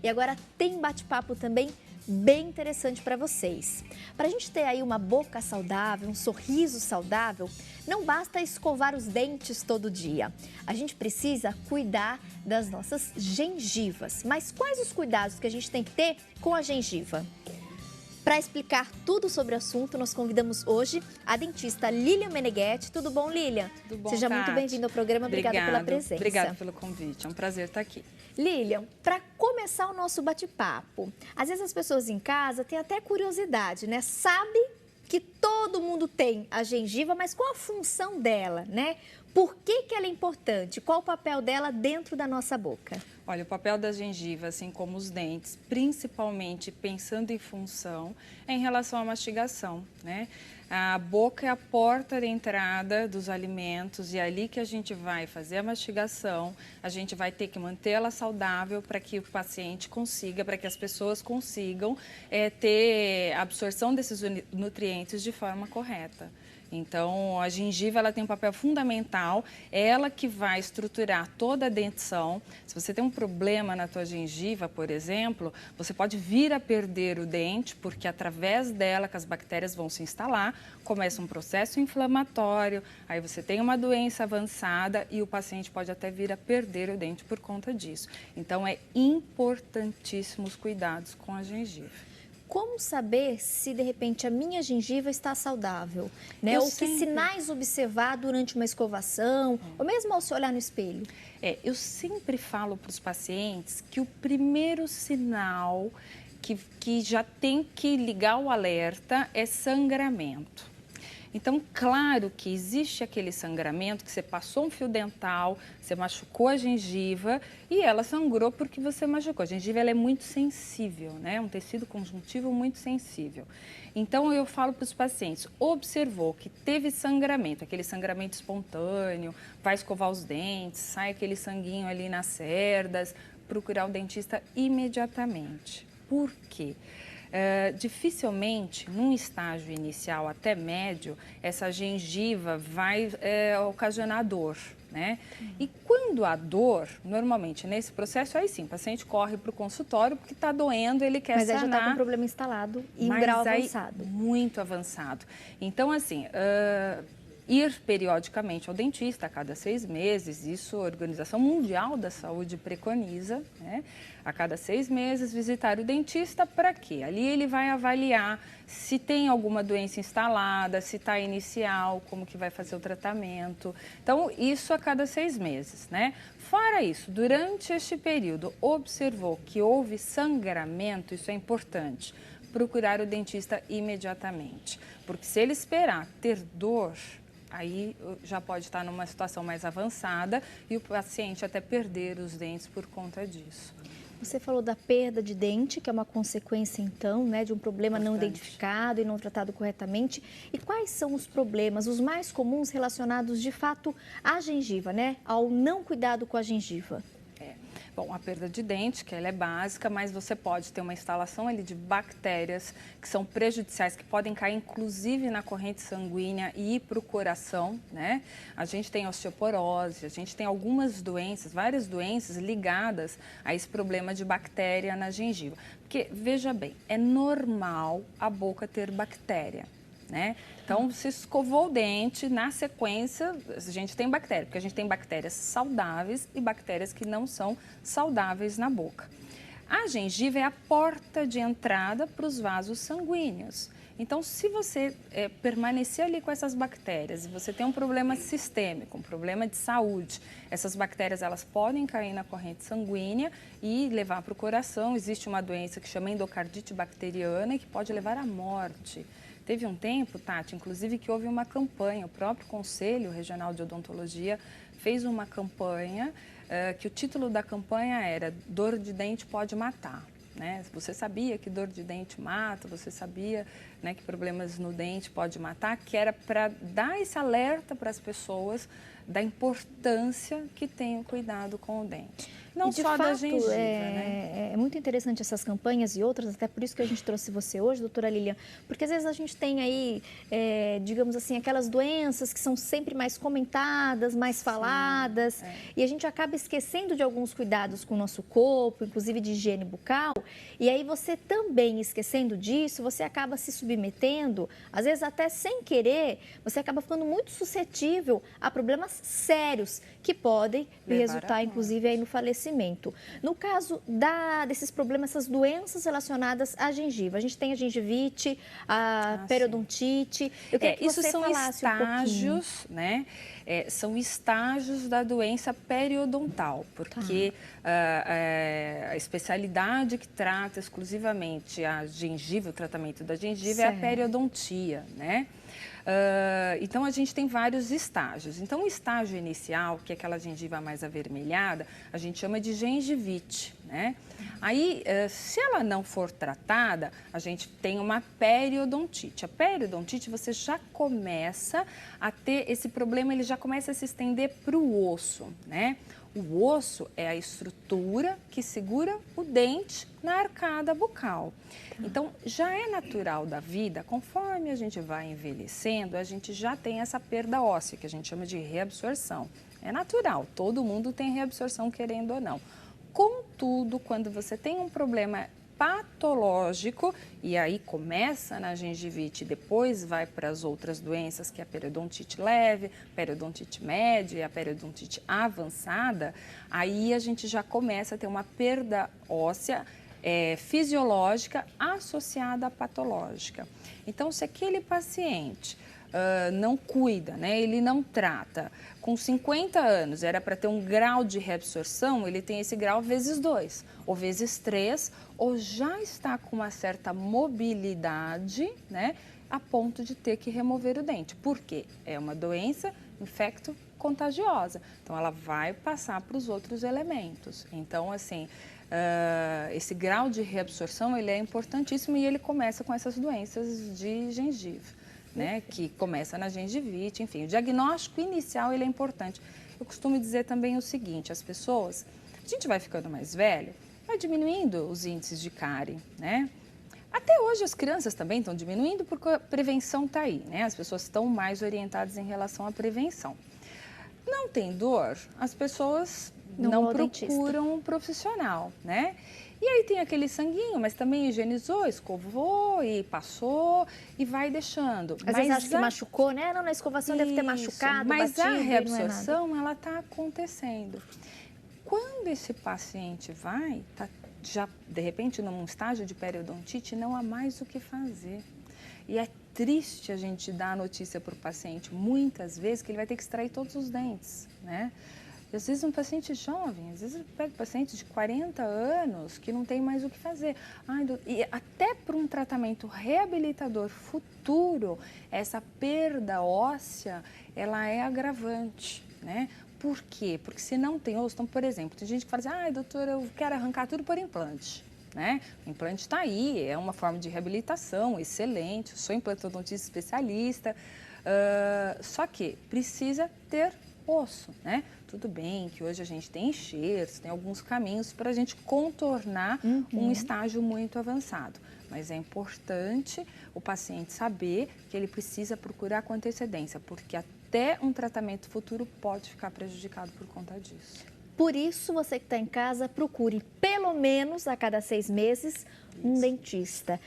E agora tem bate-papo também bem interessante para vocês. Para a gente ter aí uma boca saudável, um sorriso saudável, não basta escovar os dentes todo dia. A gente precisa cuidar das nossas gengivas. Mas quais os cuidados que a gente tem que ter com a gengiva? Para explicar tudo sobre o assunto, nós convidamos hoje a dentista Lilian Meneghetti. Tudo bom, Lilian? Tudo bom, Seja muito Tati. bem-vinda ao programa. Obrigada pela presença. Obrigada pelo convite. É um prazer estar aqui. Lilian, para começar o nosso bate-papo, às vezes as pessoas em casa têm até curiosidade, né? Sabe que todo mundo tem a gengiva, mas qual a função dela, né? Por que ela é importante? Qual o papel dela dentro da nossa boca? Olha, o papel da gengiva, assim como os dentes, principalmente pensando em função, é em relação à mastigação, né? A boca é a porta de entrada dos alimentos e é ali que a gente vai fazer a mastigação, a gente vai ter que mantê-la saudável para que o paciente consiga, para que as pessoas consigam ter absorção desses nutrientes de forma correta. Então, a gengiva ela tem um papel fundamental, é ela que vai estruturar toda a dentição. Se você tem um problema na tua gengiva, por exemplo, você pode vir a perder o dente, porque através dela que as bactérias vão se instalar, começa um processo inflamatório, aí você tem uma doença avançada e o paciente pode até vir a perder o dente por conta disso. Então, é importantíssimo os cuidados com a gengiva. Como saber se, de repente, a minha gengiva está saudável? Né? Ou que sinais observar durante uma escovação, ou mesmo ao se olhar no espelho? Eu sempre falo para os pacientes que o primeiro sinal que já tem que ligar o alerta é sangramento. Então, claro que existe aquele sangramento que você passou um fio dental, você machucou a gengiva e ela sangrou porque você machucou. A gengiva ela é muito sensível, né? É um tecido conjuntivo muito sensível. Então, eu falo para os pacientes, observou que teve sangramento, aquele sangramento espontâneo, vai escovar os dentes, sai aquele sanguinho ali nas cerdas, procurar o dentista imediatamente. Por quê? Dificilmente, num estágio inicial até médio, essa gengiva vai ocasionar dor, né? E quando há dor, normalmente nesse processo, aí sim, o paciente corre para o consultório porque está doendo, ele quer sanar. Mas aí já está com um problema instalado e um grau avançado. Muito avançado. Então, assim, ir periodicamente ao dentista a cada 6 meses, isso a Organização Mundial da Saúde preconiza, né? A cada 6 meses visitar o dentista para quê? Ali ele vai avaliar se tem alguma doença instalada, se está inicial, como que vai fazer o tratamento. Então, isso a cada 6 meses, né? Fora isso, durante este período, observou que houve sangramento, isso é importante, procurar o dentista imediatamente. Porque se ele esperar ter dor, aí já pode estar numa situação mais avançada e o paciente até perder os dentes por conta disso. Você falou da perda de dente, que é uma consequência, então, né, de um problema não identificado e não tratado corretamente. E quais são os problemas, os mais comuns relacionados, de fato, à gengiva, né, ao não cuidado com a gengiva? Bom, a perda de dente, que ela é básica, mas você pode ter uma instalação ali de bactérias que são prejudiciais, que podem cair inclusive na corrente sanguínea e ir para o coração, né? A gente tem osteoporose, a gente tem algumas doenças, várias doenças ligadas a esse problema de bactéria na gengiva. Porque, veja bem, é normal a boca ter bactéria, né? Então, se escovou o dente, na sequência, a gente tem bactéria, porque a gente tem bactérias saudáveis e bactérias que não são saudáveis na boca. A gengiva é a porta de entrada para os vasos sanguíneos. Então, se você permanecer ali com essas bactérias e você tem um problema sistêmico, um problema de saúde, essas bactérias elas podem cair na corrente sanguínea e levar para o coração. Existe uma doença que chama endocardite bacteriana e que pode levar à morte. Teve um tempo, Tati, inclusive, que houve uma campanha, o próprio Conselho Regional de Odontologia fez uma campanha, que o título da campanha era "Dor de dente pode matar". Né? Você sabia que dor de dente mata, você sabia, né, que problemas no dente pode matar, que era para dar esse alerta para as pessoas da importância que tem o cuidado com o dente. Não e de só fato, da gengiva, né? É muito interessante essas campanhas e outras, até por isso que a gente trouxe você hoje, doutora Lilian, porque às vezes a gente tem aí, digamos assim, aquelas doenças que são sempre mais comentadas, mais faladas, e a gente acaba esquecendo de alguns cuidados com o nosso corpo, inclusive de higiene bucal, e aí você também esquecendo disso, você acaba se submetendo, às vezes até sem querer, você acaba ficando muito suscetível a problemas sérios que podem resultar, inclusive, aí no falecimento. No caso desses problemas, essas doenças relacionadas à gengiva, a gente tem a gengivite, a periodontite. Eu queria que isso você são falasse estágios, né? São estágios da doença periodontal, porque a especialidade que trata exclusivamente a gengiva, o tratamento da gengiva, é a periodontia, né? Então, a gente tem vários estágios. Então, o estágio inicial, que é aquela gengiva mais avermelhada, a gente chama de gengivite, né? Aí, se ela não for tratada, a gente tem uma periodontite. A periodontite, você já começa a ter esse problema, ele já começa a se estender para o osso, né? O osso é a estrutura que segura o dente na arcada bucal. Então, já é natural da vida, conforme a gente vai envelhecendo, a gente já tem essa perda óssea, que a gente chama de reabsorção. É natural, todo mundo tem reabsorção, querendo ou não. Contudo, quando você tem um problema patológico, e aí começa na gengivite, depois vai para as outras doenças, que é a periodontite leve, periodontite média e a periodontite avançada, aí a gente já começa a ter uma perda óssea fisiológica associada à patológica. Então, se aquele paciente não cuida, né? Ele não trata, com 50 anos era para ter um grau de reabsorção, ele tem esse grau vezes 2, ou vezes 3, ou já está com uma certa mobilidade, né? A ponto de ter que remover o dente. Por quê? É uma doença infecto-contagiosa, então ela vai passar para os outros elementos. Então, assim, esse grau de reabsorção, ele é importantíssimo e ele começa com essas doenças de gengiva, né, que começa na gengivite, enfim, o diagnóstico inicial ele é importante. Eu costumo dizer também o seguinte, as pessoas, a gente vai ficando mais velho, vai diminuindo os índices de cárie, né? Até hoje as crianças também estão diminuindo porque a prevenção está aí, né? As pessoas estão mais orientadas em relação à prevenção. Não tem dor, as pessoas não procuram um profissional, né? E aí tem aquele sanguinho, mas também higienizou, escovou e passou e vai deixando. Às vezes acha que machucou, né? Não, na escovação deve ter machucado, mas batido, a reabsorção, ela está acontecendo. Quando esse paciente vai, tá já de repente num estágio de periodontite, não há mais o que fazer. E é triste a gente dar a notícia para o paciente, muitas vezes, que ele vai ter que extrair todos os dentes, né? Às vezes um paciente jovem, às vezes pega paciente de 40 anos que não tem mais o que fazer. E até para um tratamento reabilitador futuro, essa perda óssea, ela é agravante, né? Por quê? Porque se não tem osso, então, por exemplo, tem gente que fala assim, doutora, eu quero arrancar tudo por implante. Né? O implante está aí, é uma forma de reabilitação excelente, eu sou implantodontista especialista, só que precisa ter osso, né? Tudo bem que hoje a gente tem enxertos, tem alguns caminhos para a gente contornar um estágio muito avançado, mas é importante o paciente saber que ele precisa procurar com antecedência, porque até um tratamento futuro pode ficar prejudicado por conta disso. Por isso, você que está em casa, procure pelo menos a cada 6 meses um dentista.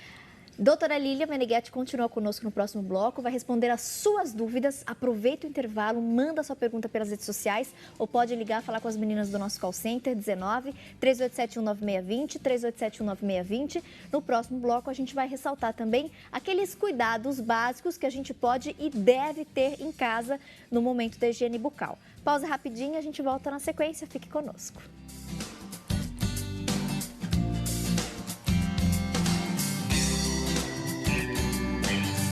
Doutora Lilian Meneghetti continua conosco no próximo bloco, vai responder as suas dúvidas. Aproveita o intervalo, manda sua pergunta pelas redes sociais ou pode ligar, falar com as meninas do nosso call center, 19 3871 9620, 3871 9620. No próximo bloco, a gente vai ressaltar também aqueles cuidados básicos que a gente pode e deve ter em casa no momento da higiene bucal. Pausa rapidinho, a gente volta na sequência, fique conosco.